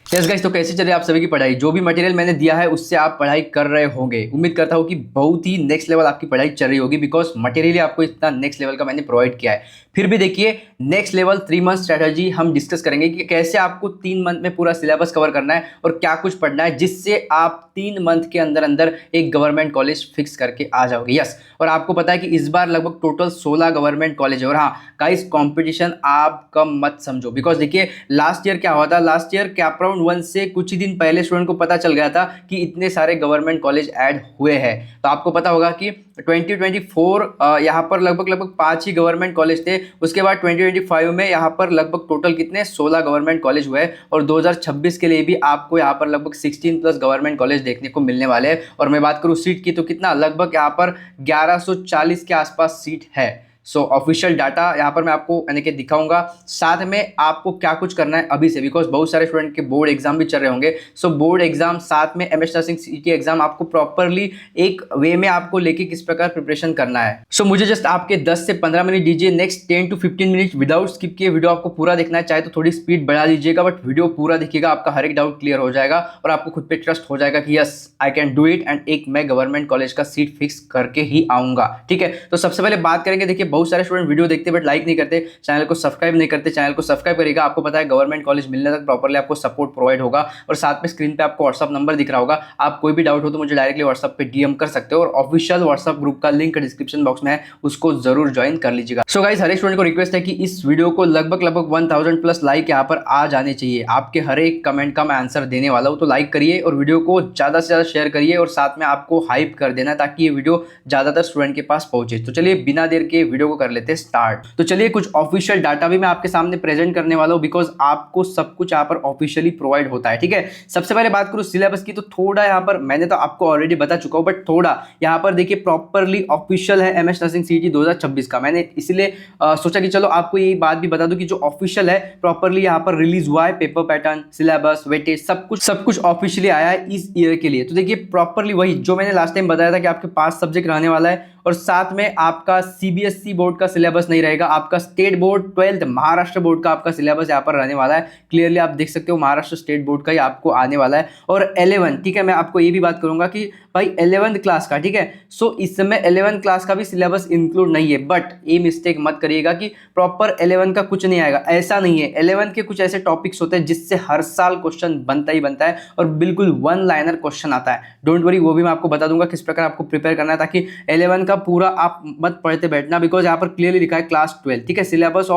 Yes guys, तो कैसे चल रही है आप सभी की पढ़ाई। जो भी मटेरियल मैंने दिया है उससे आप पढ़ाई कर रहे होंगे। उम्मीद करता हूँ कि बहुत ही नेक्स्ट लेवल आपकी पढ़ाई चल रही होगी, बिकॉज मटेरियल आपको इतना नेक्स्ट लेवल का मैंने प्रोवाइड किया है। फिर भी देखिए, नेक्स्ट लेवल 3 मंथ स्ट्रेटजी हम डिस्कस करेंगे कि कैसे आपको 3 मंथ में पूरा सिलेबस कवर करना है और क्या कुछ पढ़ना है, जिससे आप 3 मंथ के अंदर अंदर एक गवर्नमेंट कॉलेज फिक्स करके आ जाओगे। यस, और आपको पता है कि इस बार लगभग टोटल 16 गवर्नमेंट कॉलेज है। और हाँ गाइस, कंपटीशन आप कम मत समझो, बिकॉज देखिए लास्ट ईयर क्या हुआ था। लास्ट ईयर कैप राउंड 1 से कुछ ही दिन पहले स्टूडेंट को पता चल गया था कि इतने सारे गवर्नमेंट कॉलेज ऐड हुए हैं। तो आपको पता होगा कि 2024 यहाँ पर लगभग लगभग 5 ही गवर्नमेंट कॉलेज थे। उसके बाद 2025 में यहाँ पर लगभग टोटल कितने 16 गवर्नमेंट कॉलेज हुए, और 2026 के लिए भी आपको यहाँ पर लगभग 16+ गवर्नमेंट कॉलेज देखने को मिलने वाले हैं। और मैं बात करूँ सीट की, तो कितना लगभग यहाँ पर 1140 के आसपास सीट है। सो ऑफिशियल डाटा यहाँ पर मैं आपको यानी कि दिखाऊंगा। साथ में आपको क्या कुछ करना है अभी से, बिकॉज बहुत सारे स्टूडेंट के बोर्ड एग्जाम भी चल रहे होंगे। सो बोर्ड एग्जाम साथ में एमएस नर्सिंग सीटी एग्जाम आपको प्रॉपरली एक वे में आपको लेके किस प्रकार प्रिपरेशन करना है। सो मुझे जस्ट आपके 10 से 15 मिनट दीजिए। Next 10 to 15 minute without skip किए वीडियो आपको पूरा देखना है। चाहे तो थोड़ी स्पीड बढ़ा दीजिएगा, बट वीडियो पूरा देखिएगा, आपका हर एक डाउट क्लियर हो जाएगा और आपको खुद पे ट्रस्ट हो जाएगा कि yes I can do it, and एक मैं गवर्नमेंट कॉलेज का सीट फिक्स करके ही आऊंगा। ठीक है, तो सबसे पहले बात करेंगे। देखिए बहुत सारे स्टूडेंट वीडियो देखते बट लाइक नहीं करते, चैनल को सब्सक्राइब नहीं करते। चैनल को सब्सक्राइब करेगा, आपको पता है गवर्नमेंट कॉलेज मिलने तक प्रॉपर्ली आपको सपोर्ट प्रोवाइड होगा। और साथ में स्क्रीन पे आपको व्हाट्सअप नंबर दिख रहा होगा। आप कोई भी डाउट हो तो मुझे डायरेक्टली व्हाट्सअप पे डीएम कर सकते हो, और ऑफिशियल व्हाट्सअप ग्रुप का लिंक डिस्क्रिप्शन बॉक्स में है, उसको जरूर ज्वाइन कर लीजिएगा। सो गाइस, हर एक स्टूडेंट को रिक्वेस्ट है कि इस वीडियो को लगभग 1000+ लाइक यहाँ पर आ जाने चाहिए। आपके हर एक कमेंट का मैं आंसर देने वाला हूँ, तो लाइक करिए और वीडियो को ज्यादा से ज्यादा शेयर करिए, और साथ में आपको हाइप कर देना ताकि ये वीडियो ज्यादातर स्टूडेंट के पास पहुंचे। तो चलिए बिना देर के वीडियो को कर लेते हैं स्टार्ट। तो चलिए कुछ ऑफिशियल डाटा भी मैं आपके सामने प्रेजेंट करने वाला हूं, बिकॉज आपको सब कुछ यहाँ पर ऑफिशियली प्रोवाइड होता है। ठीक है, सबसे पहले बात करूं सिलेबस की, तो थोड़ा यहाँ पर मैंने तो आपको ऑलरेडी बता चुका हूं, बट थोड़ा यहाँ पर देखिए प्रॉपरली ऑफिशियल है एमएस नर्सिंग सीटी 2026 का। मैंने इसलिए सोचा कि चलो आपको ये बात भी बता दूं कि जो ऑफिशियल है प्रॉपरली यहाँ पर रिलीज हुआ है। पेपर पैटर्न, सिलेबस, वेटेज, सब कुछ ऑफिशियली आया है इस ईयर के लिए। तो देखिए प्रॉपरली वही जो मैंने लास्ट टाइम बताया था कि आपके 5 सब्जेक्ट रहने वाला है, और साथ में आपका सीबीएसई बोर्ड का सिलेबस नहीं रहेगा, आपका state board 12th Maharashtra board का आपका सिलेबस यहाँ पर रहने वाला है। क्लियरली आप देख सकते हो महाराष्ट्र स्टेट बोर्ड का ही आपको आने वाला है। और 11, ठीक है, मैं आपको ये भी बात करूंगा कि भाई 11th क्लास का, ठीक है, सो इस समय 11th क्लास का भी सिलेबस इंक्लूड नहीं है। बट ये मिस्टेक मत करिएगा कि प्रॉपर 11 का कुछ नहीं आएगा, ऐसा नहीं है। 11 के कुछ ऐसे टॉपिक्स होते हैं जिससे हर साल क्वेश्चन बनता ही बनता है, और बिल्कुल 1 लाइनर क्वेश्चन आता है। डोंट वरी, वो भी मैं आपको बता दूंगा किस प्रकार आपको प्रिपेयर करना है, ताकि 11 का पूरा आप मत पढ़ते बैठना, बिकॉज यहाँ पर क्लियरली लिखा है क्लास 12। ठीक है, syllabus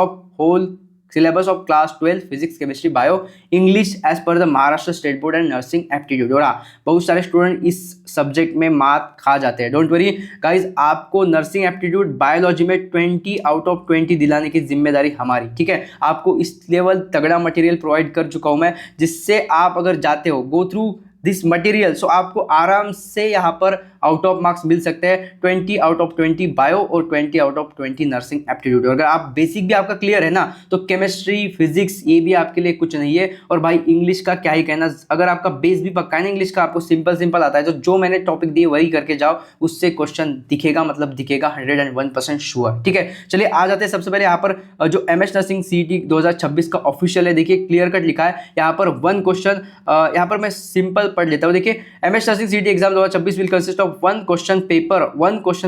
of class 12 physics, chemistry, bio, English as per the Maharashtra state board and nursing aptitude. और बहुत सारे स्टूडेंट इस सब्जेक्ट में मार्क खा जाते हैं। डोंट वरी गाइज, आपको नर्सिंग एप्टीट्यूड बायोलॉजी में 20 आउट ऑफ 20 दिलाने की जिम्मेदारी हमारी। ठीक है, आपको इस लेवल तगड़ा मटेरियल प्रोवाइड कर चुका हूं मैं, जिससे आप अगर जाते हो गो थ्रू दिस मटेरियल, सो आपको आराम से यहाँ पर आउट ऑफ मार्क्स मिल सकते हैं। 20 आउट ऑफ 20 बायो और 20 आउट ऑफ 20 नर्सिंग एप्टीट्यूड। अगर आप बेसिक भी आपका क्लियर है ना, तो केमिस्ट्री, फिजिक्स ये भी आपके लिए कुछ नहीं है। और भाई इंग्लिश का क्या ही कहना, अगर आपका बेस भी पक्का है ना इंग्लिश का, आपको सिंपल आता है, तो जो मैंने टॉपिक दिए वही करके जाओ, उससे क्वेश्चन दिखेगा, मतलब दिखेगा 101% श्योर। ठीक है, चलिए आ जाते हैं। सबसे पहले यहाँ पर जो एमएस नर्सिंग सीटी 2026 का ऑफिशियल है, देखिए क्लियर कट लिखा है यहाँ पर 1 क्वेश्चन। यहाँ पर मैं सिंपल पढ़ लेता हूँ। देखिए एमएस नर्सिंग सीटी exam 2026 will consist of 1 question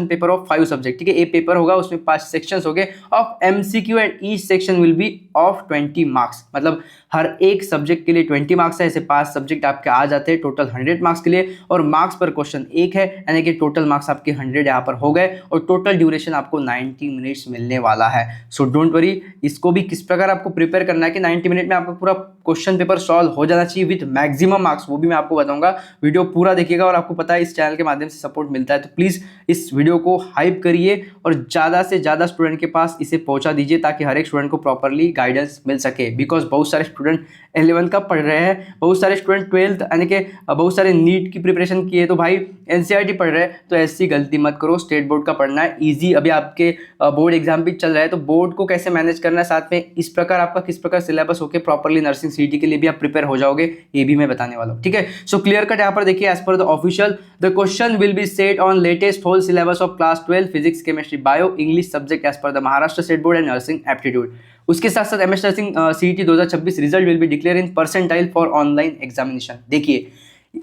paper of 5 subject. ठीक है, ए पेपर होगा, उसमें 5 सेक्शंस होंगे of MCQ, and each section will be of 20 marks. मतलब हर एक सब्जेक्ट के लिए 20 मार्क्स है। ऐसे 5 सब्जेक्ट आपके आ जाते हैं टोटल 100 मार्क्स के लिए, और मार्क्स पर क्वेश्चन 1 है, यानी कि टोटल मार्क्स आपके 100 यहाँ पर हो गए, और टोटल ड्यूरेशन आपको 90 मिनट्स मिलने वाला है। सो डोंट वरी, इसको भी किस प्रकार आपको प्रिपेयर करना है कि 90 मिनट में आपको पूरा क्वेश्चन पेपर सॉल्व हो जाना चाहिए विद मैक्सिमम मार्क्स, वो भी मैं आपको बताऊंगा। वीडियो पूरा देखिएगा, और आपको पता है इस चैनल के माध्यम से सपोर्ट मिलता है, तो प्लीज इस वीडियो को हाइप करिए और ज्यादा से ज्यादा स्टूडेंट के पास इसे पहुंचा दीजिए, ताकि हर एक स्टूडेंट को प्रॉपरली गाइडेंस मिल सके। बिकॉज बहुत सारे स्टूडेंट 11 का पढ़ रहे हैं, बहुत सारे स्टूडेंट 12th यानी कि बहुत सारे नीट की प्रिपरेशन किए, तो भाई एनसीईआरटी पढ़ रहे हैं, तो ऐसी गलती मत करो। स्टेट बोर्ड का पढ़ना है, ईजी। अभी आपके बोर्ड एग्जाम भी चल रहा है, तो बोर्ड को कैसे मैनेज करना है, साथ में इस प्रकार आपका किस प्रकार सिलेबस होकर प्रॉपरली नर्सिंग सीटी के लिए भी आप प्रिपेयर हो जाओगे, ये भी मैं बताने वाला हूँ। ठीक है, सो क्लियर कट यहाँ पर देखिए, as per the official the question will be set on latest whole syllabus of class 12 physics chemistry bio English subject as per the Maharashtra state board and nursing aptitude. उसके साथ साथ MS nursing CET 2026 result will be declare in percentile for online examination. देखिए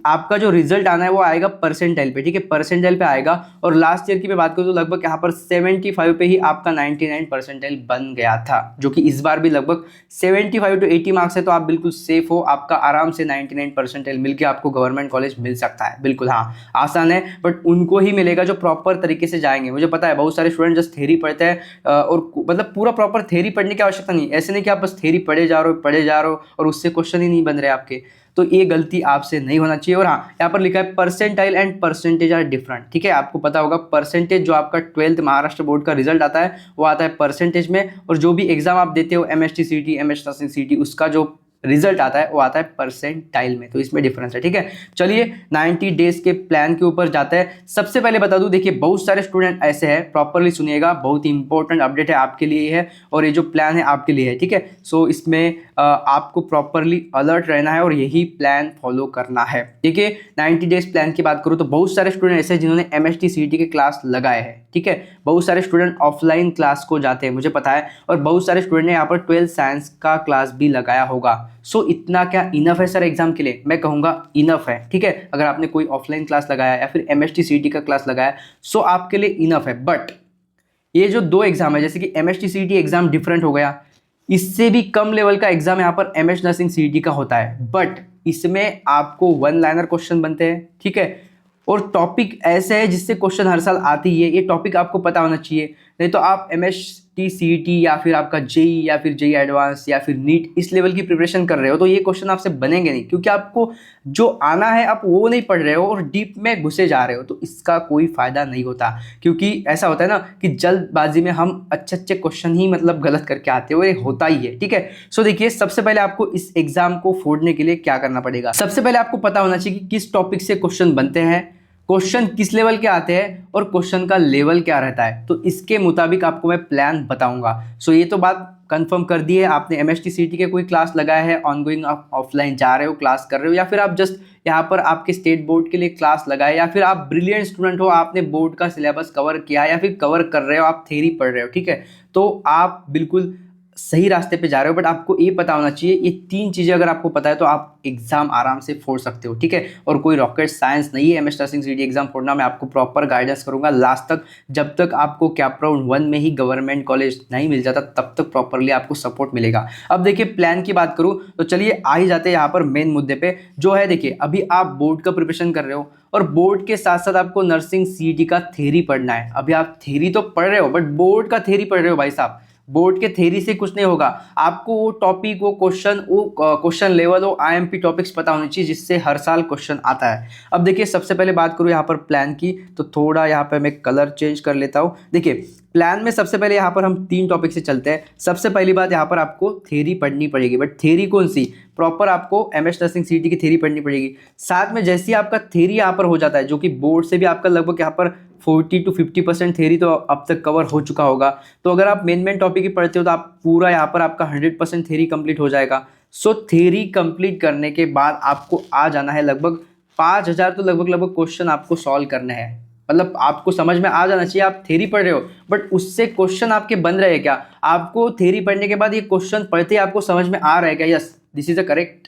आपका जो result आना है वो आएगा परसेंटाइल पे, ठीक है, परसेंटाइल पे आएगा। और लास्ट ईयर की मैं बात करूँ तो लगभग यहाँ पर 75 पे ही आपका 99 परसेंटाइल बन गया था, जो कि इस बार भी लगभग 75 to 80 मार्क्स है, तो आप बिल्कुल सेफ हो, आपका आराम से 99 परसेंटाइल मिलकर आपको गवर्नमेंट कॉलेज मिल सकता है। बिल्कुल हाँ, आसान है, बट उनको ही मिलेगा जो प्रॉपर तरीके से जाएंगे। मुझे पता है बहुत सारे स्टूडेंट जस्ट थ्योरी पढ़ते हैं और मतलब पूरा प्रॉपर थ्योरी पढ़ने की आवश्यकता नहीं, ऐसे नहीं कि आप बस थ्योरी पढ़े जा रहे हो और उससे क्वेश्चन ही नहीं बन रहे आपके, तो ये गलती आपसे नहीं होना चाहिए। और हाँ, यहाँ पर लिखा है percentile and percentage are different, ठीक है, आपको पता होगा परसेंटेज जो आपका 12th महाराष्ट्र बोर्ड का रिजल्ट आता है वो आता है परसेंटेज में, और जो भी एग्जाम आप देते हो एमएसटी सीटी एमएस नर्सिंग सीटी उसका जो रिजल्ट आता है वो आता है परसेंटाइल में, तो इसमें डिफरेंस है, ठीक है। चलिए 90 डेज के प्लान के ऊपर जाते हैं। सबसे पहले बता दूं, देखिए बहुत सारे स्टूडेंट ऐसे हैं, प्रॉपरली सुनिएगा, बहुत ही इंपॉर्टेंट अपडेट है आपके लिए है और ये जो प्लान है आपके लिए है, ठीक है। सो इसमें आपको प्रॉपरली अलर्ट रहना है और यही प्लान फॉलो करना है। देखिए 90 डेज प्लान की बात करूँ तो बहुत सारे स्टूडेंट ऐसे हैं जिन्होंने एमएसटी सीटी के क्लास लगाए हैं, ठीक है, बहुत सारे स्टूडेंट ऑफलाइन क्लास को जाते हैं मुझे पता है, और बहुत सारे स्टूडेंट ने यहाँ पर 12 साइंस का क्लास भी लगाया होगा। सो इतना क्या इनफ है सर एग्जाम के लिए? मैं कहूँगा इनफ है, ठीक है। अगर आपने कोई ऑफलाइन क्लास लगाया या फिर एमएसटी सीटी का क्लास लगाया सो आपके लिए इनफ है। बट ये जो दो एग्जाम है, जैसे कि एमएसटी सीटी एग्जाम डिफरेंट हो गया, इससे भी कम लेवल का एग्जाम यहाँ पर एमएस नर्सिंग सीटी का होता है, बट इसमें आपको वन लाइनर क्वेश्चन बनते हैं, ठीक है, और टॉपिक ऐसे है जिससे क्वेश्चन हर साल आती है, ये टॉपिक आपको पता होना चाहिए, नहीं तो आप एमएसटी सीईटी या फिर आपका जेई या फिर जेई एडवांस या फिर नीट इस लेवल की प्रिपरेशन कर रहे हो तो ये क्वेश्चन आपसे बनेंगे नहीं, क्योंकि आपको जो आना है आप वो नहीं पढ़ रहे हो और डीप में घुसे जा रहे हो, तो इसका कोई फायदा नहीं होता। क्योंकि ऐसा होता है ना कि जल्दबाजी में हम अच्छे अच्छे क्वेश्चन ही मतलब गलत करके आते हो, ये होता ही है, ठीक है। सो देखिए सबसे पहले आपको इस एग्जाम को फोड़ने के लिए क्या करना पड़ेगा। सबसे पहले आपको पता होना चाहिए कि किस टॉपिक से क्वेश्चन बनते हैं, क्वेश्चन किस लेवल के आते हैं और क्वेश्चन का लेवल क्या रहता है, तो इसके मुताबिक आपको मैं प्लान बताऊंगा। सो ये तो बात कंफर्म कर दी है, आपने एमएसटी सीटी के कोई क्लास लगाया है, ऑनगोइंग आप ऑफलाइन जा रहे हो, क्लास कर रहे हो, या फिर आप जस्ट यहाँ पर आपके स्टेट बोर्ड के लिए क्लास लगाए, या फिर आप ब्रिलियंट स्टूडेंट हो, आपने बोर्ड का सिलेबस कवर किया या फिर कवर कर रहे हो, आप थ्योरी पढ़ रहे हो, ठीक है, तो आप बिल्कुल सही रास्ते पे जा रहे हो। बट आपको ये पता होना चाहिए, ये तीन चीज़ें अगर आपको पता है तो आप एग्जाम आराम से फोड़ सकते हो, ठीक है। और कोई रॉकेट साइंस नहीं है एमएस नर्सिंग सीटी एग्जाम फोड़ना, मैं आपको प्रॉपर गाइडेंस करूंगा लास्ट तक, जब तक आपको कैप राउंड 1 में ही गवर्नमेंट कॉलेज नहीं मिल जाता तब तक प्रॉपरली आपको सपोर्ट मिलेगा। अब देखिए प्लान की बात करूँ तो चलिए आ ही जाते हैं यहाँ पर मेन मुद्दे पे, जो है देखिए अभी आप बोर्ड का प्रिपरेशन कर रहे हो और बोर्ड के साथ साथ आपको नर्सिंग सीटी का थ्योरी पढ़ना है। अभी आप थ्योरी तो पढ़ रहे हो बट बोर्ड का थ्योरी पढ़ रहे हो भाई साहब, बोर्ड के थ्योरी से कुछ नहीं होगा, आपको वो टॉपिक वो क्वेश्चन लेवल वो आईएमपी टॉपिक्स पता होने चाहिए जिससे हर साल क्वेश्चन आता है। अब देखिए सबसे पहले बात करूँ यहाँ पर प्लान की, तो थोड़ा यहाँ पे मैं कलर चेंज कर लेता हूँ। देखिए प्लान में सबसे पहले यहाँ पर हम 3 टॉपिक से चलते हैं। सबसे पहली बात यहाँ पर आपको थ्योरी पढ़नी पड़ेगी, बट थ्योरी कौन सी? प्रॉपर आपको एमएस नर्सिंग सीटी की थ्योरी पढ़नी पड़ेगी। साथ में जैसे ही आपका थ्योरी यहाँ पर हो जाता है, जो कि बोर्ड से भी आपका लगभग यहाँ पर 40 to 50% थ्योरी तो अब तक कवर हो चुका होगा, तो अगर आप मेन टॉपिक ही पढ़ते हो तो आप पूरा यहाँ पर आपका 100% थ्योरी कंप्लीट हो जाएगा। सो थ्योरी कंप्लीट करने के बाद आपको आ जाना है लगभग 5000 तो लगभग क्वेश्चन आपको सॉल्व करने हैं, मतलब आपको समझ में आ जाना चाहिए। आप थ्योरी पढ़ रहे हो बट उससे क्वेश्चन आपके बन रहे हैं क्या, आपको थ्योरी पढ़ने के बाद ये क्वेश्चन पढ़ते ही आपको समझ में आ रहा है क्या, yes this is a correct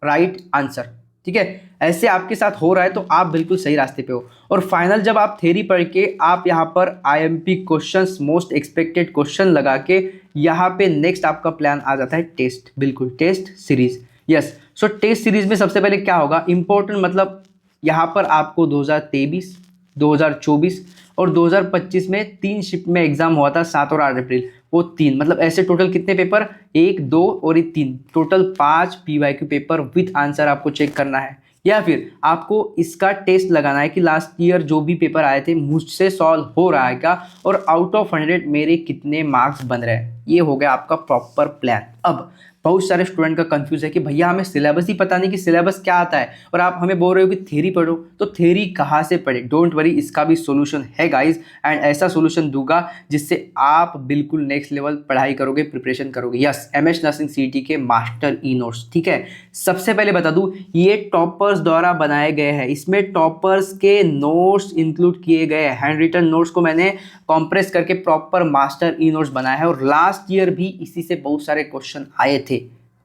right answer, ठीक है, ऐसे आपके साथ हो रहा है तो आप बिल्कुल सही रास्ते पे हो। और फाइनल जब आप थ्योरी पढ़ के आप यहाँ पर IMP questions most expected question लगा के यहाँ पे नेक्स्ट आपका प्लान आ जाता है टेस्ट, बिल्कुल टेस्ट सीरीज, यस। सो टेस्ट सीरीज में सबसे पहले क्या होगा इंपॉर्टेंट, मतलब यहाँ पर आपको 2023, 2024 और 2025 में 3 शिफ्ट में एग्जाम हुआ था, 7 और 8 अप्रैल, वो 3 मतलब ऐसे टोटल कितने पेपर, 1, 2 और 3, total 5 PYQ paper with answer आपको चेक करना है। या फिर आपको इसका टेस्ट लगाना है कि लास्ट ईयर जो भी पेपर आए थे मुझसे सॉल्व हो रहा है क्या, और आउट ऑफ 100 मेरे कितने मार्क्स बन रहे हैं। ये हो गया आपका प्रॉपर प्लान। अब बहुत सारे स्टूडेंट का कंफ्यूज है कि भैया हमें सिलेबस ही पता नहीं कि सिलेबस क्या आता है और आप हमें बोल रहे हो कि थ्योरी पढ़ो, तो थ्योरी कहाँ से पढ़े। डोंट वरी, इसका भी सोल्यूशन है गाइज, एंड ऐसा सोल्यूशन दूंगा जिससे आप बिल्कुल नेक्स्ट लेवल पढ़ाई करोगे, प्रिपरेशन करोगे। यस, एमएच नर्सिंग सीटी के मास्टर ई नोट्स, ठीक है। सबसे पहले बता दूं, ये टॉपर्स द्वारा बनाए गए हैं, इसमें टॉपर्स के नोट्स इंक्लूड किए गए हैं। हैंड रिटन नोट्स को मैंने कॉम्प्रेस करके प्रॉपर मास्टर ई नोट्स बनाया है और लास्ट ईयर भी इसी से बहुत सारे क्वेश्चन आए थे।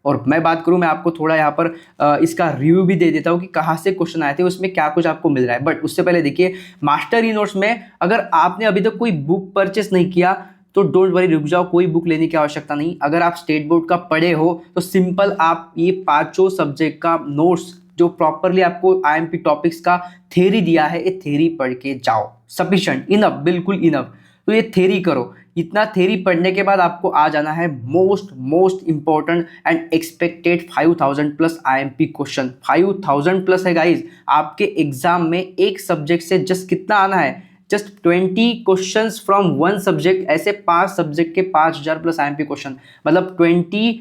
और मैं बात करूं, मैं आपको थोड़ा यहाँ पर इसका रिव्यू भी दे देता हूं कि कहाँ से क्वेश्चन आए थे, उसमें क्या कुछ आपको मिल रहा है। बट उससे पहले देखिए, मास्टर ई नोट्स में अगर आपने अभी तक कोई बुक परचेस नहीं किया तो डोंट वरी, रुक जाओ, कोई बुक लेने की आवश्यकता नहीं। अगर आप स्टेट बोर्ड का पढ़े हो तो सिंपल आप ये पांचों सब्जेक्ट का नोट्स जो प्रॉपरली आपको आईएमपी टॉपिक्स का थ्योरी दिया है, ये थ्योरी पढ़ के जाओ। सफिशिएंट, इनफ, बिल्कुल इनफ। तो ये थ्योरी करो। इतना थ्योरी पढ़ने के बाद आपको आ जाना है most important and expected 5000 plus IMP question. 5000 plus है गाइज। आपके एग्जाम में एक सब्जेक्ट से जस्ट कितना आना है, just 20 questions from one subject. ऐसे 5 सब्जेक्ट के 5000 प्लस आईएमपी क्वेश्चन, मतलब 20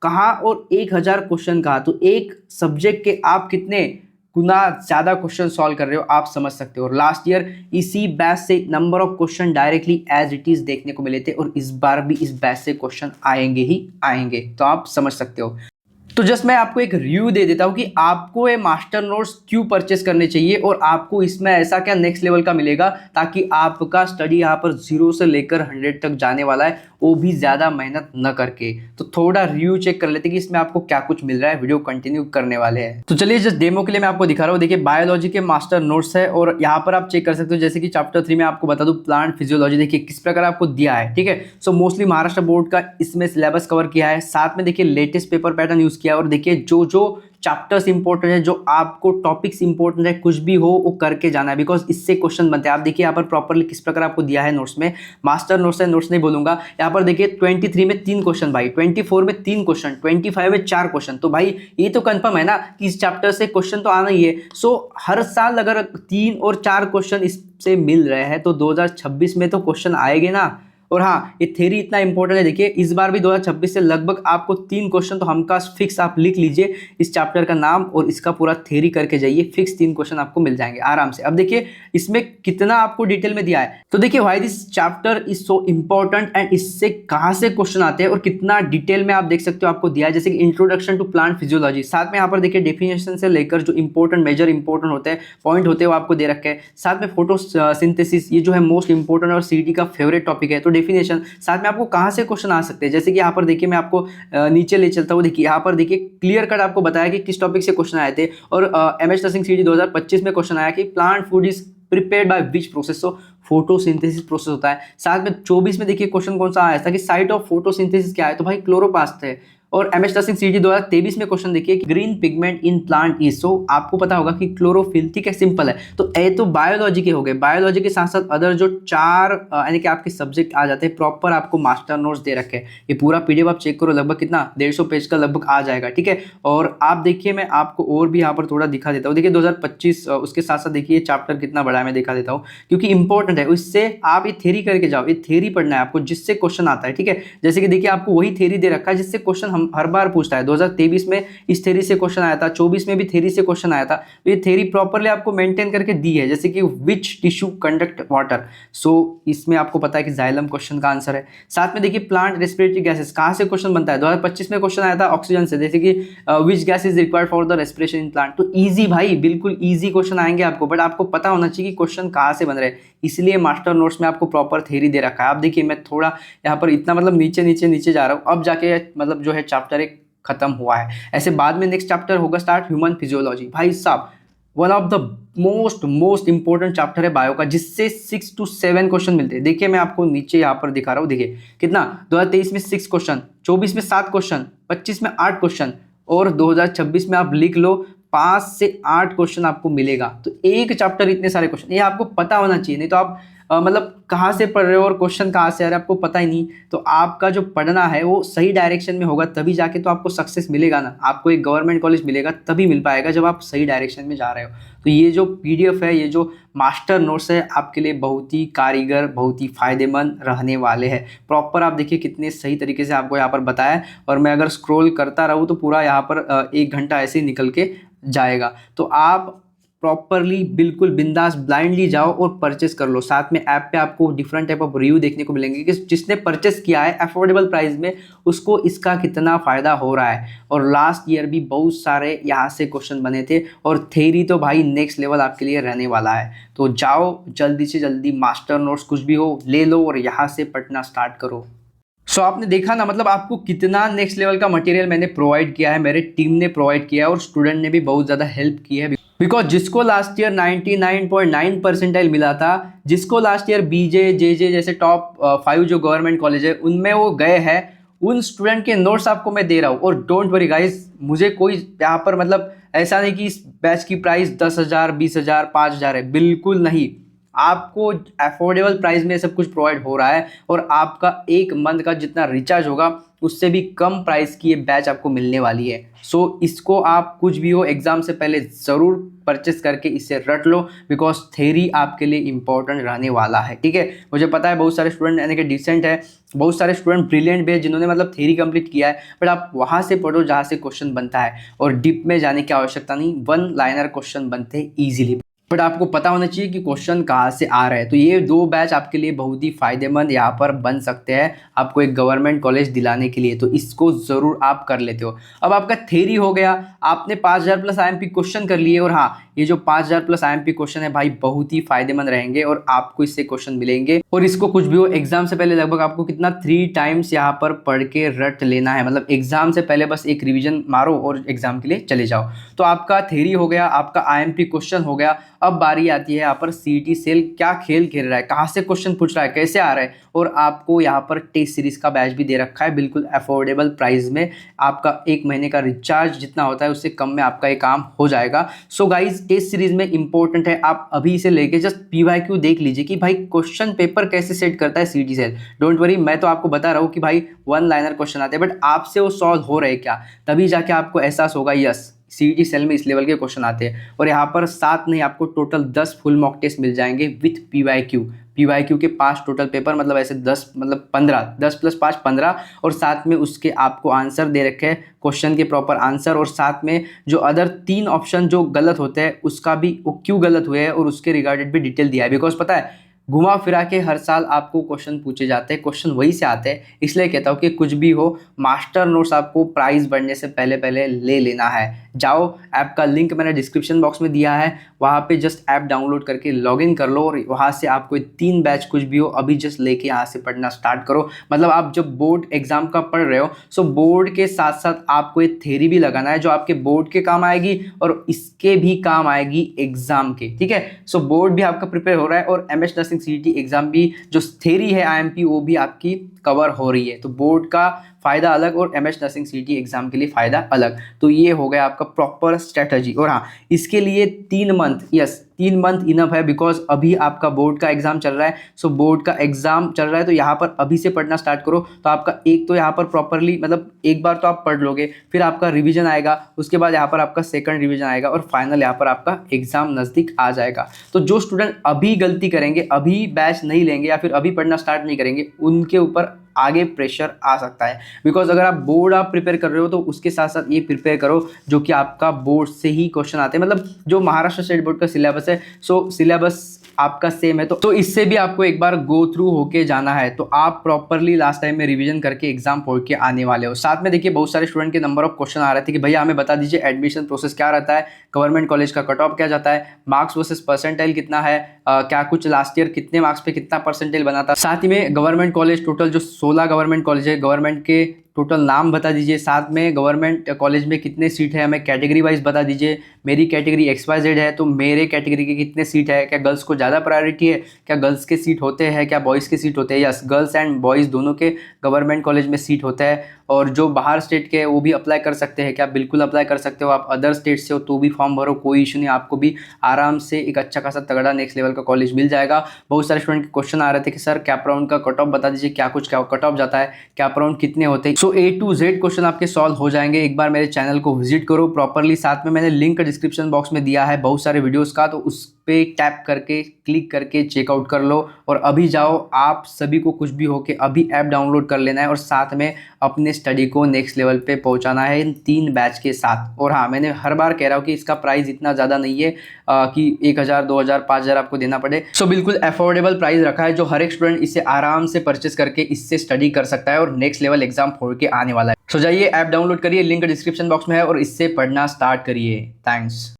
कहाँ और 1000 क्वेश्चन कहाँ। तो एक सब्जेक्ट के आप कितने गुना ज्यादा क्वेश्चन सॉल्व कर रहे हो, आप समझ सकते हो। और लास्ट ईयर इसी बैच से number of question directly as it is देखने को मिले थे और इस बार भी इस बैच से क्वेश्चन आएंगे ही आएंगे, तो आप समझ सकते हो। तो जस्ट मैं आपको एक रिव्यू दे देता हूं कि आपको ये मास्टर नोट्स क्यों परचेस करने चाहिए और आपको इसमें ऐसा क्या नेक्स्ट लेवल का मिलेगा ताकि आपका स्टडी यहाँ पर 0 से लेकर 100 तक जाने वाला है, वो भी ज़्यादा मेहनत न करके। तो थोड़ा रिव्यू चेक कर लेते हैं कि इसमें आपको क्या कुछ मिल रहा है। वीडियो कंटिन्यू करने वाले हैं, तो चलिए जस्ट डेमो के लिए मैं आपको दिखा रहा हूँ। देखिए, बायोलॉजी के मास्टर नोट्स है और यहाँ पर आप चेक कर सकते हो। जैसे कि चैप्टर 3 में आपको बता दूं प्लांट फिजियोलॉजी, देखिए किस प्रकार आपको दिया है, ठीक है। सो मोस्टली महाराष्ट्र बोर्ड का इसमें सिलेबस कवर किया है, साथ में देखिए लेटेस्ट पेपर पैटर्न यूज किया है और देखिए जो चैप्टर्स इंपॉर्टेंट है, जो आपको टॉपिक्स इंपॉर्टेंट है, कुछ भी हो वो करके जाना है, बिकॉज इससे क्वेश्चन बनते हैं। आप देखिए यहाँ पर प्रॉपरली किस प्रकार आपको दिया है नोट्स में। मास्टर नोट्स है, नोट्स नहीं बोलूंगा। यहाँ पर देखिए 23 में 3 क्वेश्चन भाई, 24 में 3 क्वेश्चन, 25 में 4 क्वेश्चन। तो भाई ये तो कंफर्म है ना कि इस चैप्टर से क्वेश्चन तो आना ही है। सो हर साल अगर 3 और 4 क्वेश्चन इससे मिल रहे हैं तो 2026 में तो क्वेश्चन आएंगे ना। और हाँ, ये थ्योरी इतना इंपॉर्टेंट है। देखिए इस बार भी 2026 से लगभग आपको 3 क्वेश्चन तो हमका फिक्स, आप लिख लीजिए इस चैप्टर का नाम और इसका पूरा थ्योरी करके जाइए, फिक्स 3 क्वेश्चन आपको मिल जाएंगे आराम से। अब देखिए इसमें कितना आपको डिटेल में दिया है, तो देखिए why this chapter is so important and इससे कहाँ से क्वेश्चन आते हैं और कितना डिटेल में आप देख सकते हो आपको दिया है। जैसे कि इंट्रोडक्शन टू प्लांट फिजियोलॉजी, साथ में यहाँ पर देखिए डेफिनेशन से लेकर जो इंपॉर्टेंट मेजर इंपॉर्टेंट होते हैं, पॉइंट होते हैं, वो आपको दे रखे हैं। साथ में फोटोसिंथेसिस, ये जो है मोस्ट इंपॉर्टेंट और सीटी का फेवरेट टॉपिक है, तो डेफिनेशन। साथ में आपको कहां से क्वेश्चन आ सकते हैं, जैसे कि यहाँ पर देखिए मैं आपको नीचे ले चलता हूँ। देखिए यहाँ पर देखिए क्लियर कट आपको बताया कि किस टॉपिक से क्वेश्चन आए थे। और एमएच नर्सिंग सीटी 2025 में क्वेश्चन आया कि plant food is prepared by which process. So photosynthesis process होता है। साथ में 24 में देखिए क्वेश्चन कौन सा आया था कि साइट ऑफ फोटोसिंथेसिस क्या है, तो भाई क्लोरोप्लास्ट है। और एमएच नर्सिंग सीटी 2023 में क्वेश्चन देखिए कि green pigment in plant is, so आपको पता होगा कि क्लोरोफिल, ठीक है, सिंपल है। तो ये तो बायोलॉजी के हो गए। बायोलॉजी के साथ साथ अदर जो 4 यानी कि आपके सब्जेक्ट आ जाते हैं, प्रॉपर आपको मास्टर नोट्स दे रखे हैं। ये पूरा पीडीएफ आप चेक करो, लगभग कितना 150 पेज का लगभग आ जाएगा, ठीक है। और आप देखिए मैं आपको और भी यहाँ पर थोड़ा दिखा देता हूँ। देखिए 2025 उसके साथ साथ देखिए चैप्टर कितना बड़ा है, मैं दिखा देता हूँ क्योंकि इंपॉर्टेंट है। उससे आप ये थ्योरी करके जाओ, ये थ्योरी पढ़ना है आपको जिससे क्वेश्चन आता है, ठीक है। जैसे कि देखिए आपको वही थ्योरी दे रखा है जिससे क्वेश्चन हम हर बार पूछता है। 2023 में इस थ्योरी से क्वेश्चन आया था, 24 में भी थ्योरी से क्वेश्चन आया था। तो ये थ्योरी प्रॉपर्ली आपको मेंटेन करके दी है। जैसे कि विच टिश्यू कंडक्ट वाटर, सो इसमें आपको पता है कि जाइलम क्वेश्चन का आंसर है। साथ में देखिए प्लांट रेस्पिरेटरी गैसेस, कहां से क्वेश्चन बनता है, 2025 में क्वेश्चन आया था ऑक्सीजन से, जैसे कि which gas is required for the respiration in plant. तो ईजी भाई, बिल्कुल ईजी क्वेश्चन आएंगे आपको, बट आपको पता होना चाहिए कि क्वेश्चन कहां से बन रहे हैं। इसलिए मास्टर नोट्स में आपको प्रॉपर थ्योरी दे रखा है। आप देखिए मैं थोड़ा यहाँ पर इतना मतलब नीचे नीचे नीचे जा रहा हूँ, अब जाके मतलब जो है चैप्टर एक खत्म हुआ है। ऐसे बाद में नेक्स्ट चैप्टर होगा स्टार्ट ह्यूमन फिजियोलॉजी। भाई साहब one of the most important chapter है बायो का, जिससे 6 to 7 क्वेश्चन मिलते हैं। देखिए मैं आपको नीचे यहाँ पर दिखा रहा हूँ। देखिए कितना, 2023 में 6 क्वेश्चन, 24 में 7 क्वेश्चन, 25 में 8 क्वेश्चन और 2026 में आप लिख लो 5 से 8 क्वेश्चन आपको मिलेगा। तो एक चैप्टर इतने सारे क्वेश्चन, ये आपको पता होना चाहिए, नहीं तो आप मतलब कहाँ से पढ़ रहे हो और क्वेश्चन कहाँ से आ रहा है आपको पता ही नहीं, तो आपका जो पढ़ना है वो सही डायरेक्शन में होगा तभी जाके तो आपको सक्सेस मिलेगा ना। आपको एक गवर्नमेंट कॉलेज मिलेगा तभी मिल पाएगा जब आप सही डायरेक्शन में जा रहे हो। तो ये जो पीडीएफ है, ये जो मास्टर नोट्स है, आपके लिए बहुत ही कारीगर, बहुत ही फायदेमंद रहने वाले हैं। प्रॉपर आप देखिए कितने सही तरीके से आपको यहाँ पर बताया है, और मैं अगर स्क्रॉल करता रहूँ तो पूरा यहाँ पर 1 घंटा ऐसे ही निकल के जाएगा। तो आप प्रॉपरली बिल्कुल बिंदास ब्लाइंडली जाओ और परचेस कर लो। साथ में ऐप पे आपको डिफरेंट टाइप ऑफ रिव्यू देखने को मिलेंगे कि जिसने परचेस किया है अफोर्डेबल प्राइस में उसको इसका कितना फ़ायदा हो रहा है। और लास्ट ईयर भी बहुत सारे यहाँ से क्वेश्चन बने थे, और थ्योरी तो भाई नेक्स्ट लेवल आपके लिए रहने वाला है। तो जाओ जल्दी से जल्दी, मास्टर नोट्स कुछ भी हो ले लो और यहाँ से पढ़ना स्टार्ट करो। सो आपने देखा ना, मतलब आपको कितना नेक्स्ट लेवल का मटेरियल मैंने प्रोवाइड किया है, मेरे टीम ने प्रोवाइड किया है, और स्टूडेंट ने भी बहुत ज़्यादा हेल्प की है। बिकॉज जिसको लास्ट ईयर 99.9 परसेंटाइल मिला था, जिसको लास्ट ईयर बीजे जेजे जैसे टॉप 5 जो गवर्नमेंट कॉलेज है उनमें वो गए हैं, उन स्टूडेंट के नोट्स आपको मैं दे रहा हूँ। और डोंट वरी गाइस, मुझे कोई यहाँ पर मतलब ऐसा नहीं कि इस बैच की प्राइस 10,000 20,000 5,000 है, बिल्कुल नहीं। आपको अफोर्डेबल प्राइस में सब कुछ प्रोवाइड हो रहा है, और आपका एक मंथ का जितना रिचार्ज होगा उससे भी कम प्राइस की ये बैच आपको मिलने वाली है। सो इसको आप कुछ भी हो एग्जाम से पहले ज़रूर परचेस करके इसे रट लो, बिकॉज थ्योरी आपके लिए इंपॉर्टेंट रहने वाला है। ठीक है, मुझे पता है बहुत सारे स्टूडेंट यानी कि डिसेंट है, बहुत सारे स्टूडेंट ब्रिलियंट भी है जिन्होंने मतलब थ्योरी कंप्लीट किया है, बट आप वहाँ से पढ़ो जहाँ से क्वेश्चन बनता है, और डीप में जाने की आवश्यकता नहीं, 1 लाइनर क्वेश्चन बनते हैं ईजिली। बट आपको पता होना चाहिए कि क्वेश्चन कहाँ से आ रहा है। तो ये 2 बैच आपके लिए बहुत ही फायदेमंद यहाँ पर बन सकते हैं आपको एक गवर्नमेंट कॉलेज दिलाने के लिए, तो इसको ज़रूर आप कर लेते हो। अब आपका थ्योरी हो गया, आपने 5,000 प्लस आईएमपी क्वेश्चन कर लिए, और हाँ ये जो 5,000 प्लस आईएमपी क्वेश्चन है भाई बहुत ही फायदेमंद रहेंगे, और आपको इससे क्वेश्चन मिलेंगे। और इसको कुछ भी हो एग्जाम से पहले लगभग आपको कितना 3 टाइम्स यहाँ पर पढ़ के रट लेना है, मतलब एग्जाम से पहले बस एक रिविजन मारो और एग्जाम के लिए चले जाओ। तो आपका थ्योरी हो गया, आपका आईएमपी क्वेश्चन हो गया। अब बारी आती है यहाँ पर सीईटी सेल क्या खेल खेल रहा है, कहाँ से क्वेश्चन पूछ रहा है, कैसे आ रहा है, और आपको यहाँ पर टेस्ट सीरीज का बैच भी दे रखा है बिल्कुल अफोर्डेबल प्राइस में। आपका 1 महीने का रिचार्ज जितना होता है उससे कम में आपका ये काम हो जाएगा। सो गाइज टेस्ट सीरीज में इंपॉर्टेंट है, आप अभी इसे लेके जस्ट पीवाईक्यू देख लीजिए कि भाई क्वेश्चन पेपर कैसे सेट करता है सीईटी सेल। डोंट वरी, मैं तो आपको बता रहा हूँ कि भाई 1 लाइनर क्वेश्चन आते हैं, बट आपसे वो सॉल्व हो रहे क्या, तभी जाके आपको एहसास होगा यस सीईटी सेल में इस लेवल के क्वेश्चन आते हैं। और यहाँ पर 7 नहीं, आपको टोटल 10 फुल मॉक टेस्ट मिल जाएंगे विथ पीवाईक्यू के 5 टोटल पेपर, मतलब ऐसे 10 मतलब 15, 10 + 5 15, और साथ में उसके आपको आंसर दे रखे हैं, क्वेश्चन के प्रॉपर आंसर, और साथ में जो अदर 3 ऑप्शन जो गलत होते हैं उसका भी वो क्यों गलत हुए हैं और उसके रिगार्डेड भी डिटेल दिया है। बिकॉज पता है घुमा फिरा के हर साल आपको क्वेश्चन पूछे जाते हैं, क्वेश्चन वही से आते हैं, इसलिए कहता हूँ कि कुछ भी हो मास्टर नोट्स आपको प्राइस बढ़ने से पहले पहले ले लेना है। जाओ, ऐप का लिंक मैंने डिस्क्रिप्शन बॉक्स में दिया है, वहाँ पे जस्ट ऐप डाउनलोड करके लॉगिन कर लो, और वहाँ से आपको 3 बैच कुछ भी हो अभी जस्ट लेके यहाँ से पढ़ना स्टार्ट करो। मतलब आप जब बोर्ड एग्जाम का पढ़ रहे हो, सो बोर्ड के साथ साथ आपको एक थ्योरी भी लगाना है जो आपके बोर्ड के काम आएगी और इसके भी काम आएगी एग्जाम के। ठीक है, सो बोर्ड भी आपका प्रिपेयर हो रहा है, और एमएस नर्सिंग सीईटी एग्जाम भी जो थ्योरी है आईएमपी वो भी आपकी कवर हो रही है। तो बोर्ड का फ़ायदा अलग और एमएस नर्सिंग सीईटी एग्जाम के लिए फ़ायदा अलग। तो ये हो गया आपका प्रॉपर स्ट्रेटजी। और हाँ, इसके लिए 3 मंथ, यस 3 मंथ इनफ है, बिकॉज अभी आपका बोर्ड का एग्जाम चल रहा है। सो बोर्ड का एग्जाम चल रहा है तो यहाँ पर अभी से पढ़ना स्टार्ट करो, तो आपका एक तो यहाँ पर प्रॉपरली मतलब एक बार तो आप पढ़ लोगे, फिर आपका रिवीजन आएगा, उसके बाद यहाँ पर आपका सेकंड रिवीजन आएगा, और फाइनल यहाँ पर आपका एग्जाम नज़दीक आ जाएगा। तो जो स्टूडेंट अभी गलती करेंगे, अभी बैच नहीं लेंगे या फिर अभी पढ़ना स्टार्ट नहीं करेंगे, उनके ऊपर आगे प्रेशर आ सकता है। बिकॉज अगर आप बोर्ड आप प्रिपेयर कर रहे हो तो उसके साथ साथ ये प्रिपेयर करो जो कि आपका बोर्ड से ही क्वेश्चन आते हैं, मतलब जो महाराष्ट्र स्टेट बोर्ड का सिलेबस है, सो सिलेबस आपका सेम है, तो इससे भी आपको एक बार गो थ्रू होके जाना है। तो आप प्रॉपरली लास्ट टाइम में रिवीजन करके एग्जाम पढ़ के आने वाले हो। साथ में देखिए बहुत सारे स्टूडेंट के नंबर ऑफ क्वेश्चन आ रहे थे कि भैया हमें बता दीजिए एडमिशन प्रोसेस क्या रहता है, गवर्नमेंट कॉलेज का कट ऑफ क्या जाता है, मार्क्स वर्सेस परसेंटाइल कितना है, क्या कुछ लास्ट ईयर कितने मार्क्स पे कितना परसेंटाइल बना था। साथ ही में गवर्नमेंट कॉलेज टोटल जो 16 गवर्नमेंट कॉलेज है, गवर्नमेंट के टोटल नाम बता दीजिए। साथ में गवर्नमेंट कॉलेज में कितने सीट है हमें कैटेगरी वाइज बता दीजिए। मेरी कैटेगरी XYZ है तो मेरे कैटेगरी के कितने सीट है, क्या गर्ल्स को ज़्यादा प्रायोरिटी है, क्या गर्ल्स के सीट होते हैं, क्या बॉयज़ के सीट होते हैं। यस, गर्ल्स एंड बॉयज़ दोनों के गवर्नमेंट कॉलेज में सीट होता है। और जो बाहर स्टेट के हैं वो भी अप्लाई कर सकते हैं क्या? बिल्कुल अप्लाई कर सकते हो। आप अदर स्टेट से हो तो भी फॉर्म भरो, कोई इशू नहीं, आपको भी आराम से एक अच्छा खासा तगड़ा नेक्स्ट लेवल का कॉलेज मिल जाएगा। बहुत सारे स्टूडेंट के क्वेश्चन आ रहे थे कि सर कैप राउंड का कट ऑफ बता दीजिए, क्या कुछ क्या कट ऑफ जाता है, कैप राउंड कितने होते हैं। सो A to Z क्वेश्चन आपके सॉल्व हो जाएंगे। एक बार मेरे चैनल को विजिट करो प्रॉपरली, साथ में मैंने लिंक डिस्क्रिप्शन बॉक्स में दिया है बहुत सारे वीडियोस का, तो उस पे टैप करके क्लिक करके चेकआउट कर लो और अभी जाओ। आप सभी को कुछ भी हो के अभी ऐप डाउनलोड कर लेना है और साथ में अपने स्टडी को नेक्स्ट लेवल पे पहुंचाना है इन 3 बैच के साथ। और हाँ, मैंने हर बार कह रहा हूँ कि इसका प्राइस इतना ज़्यादा नहीं है कि 1000 2000 5000 आपको देना पड़े। सो बिल्कुल अफोर्डेबल प्राइस रखा है, जो हर एक स्टूडेंट इसे आराम से परचेस करके इससे स्टडी कर सकता है और नेक्स्ट लेवल एग्जाम फोड़ के आने वाला है। सो जाइए ऐप डाउनलोड करिए, लिंक डिस्क्रिप्शन बॉक्स में है और इससे पढ़ना स्टार्ट करिए। थैंक्स।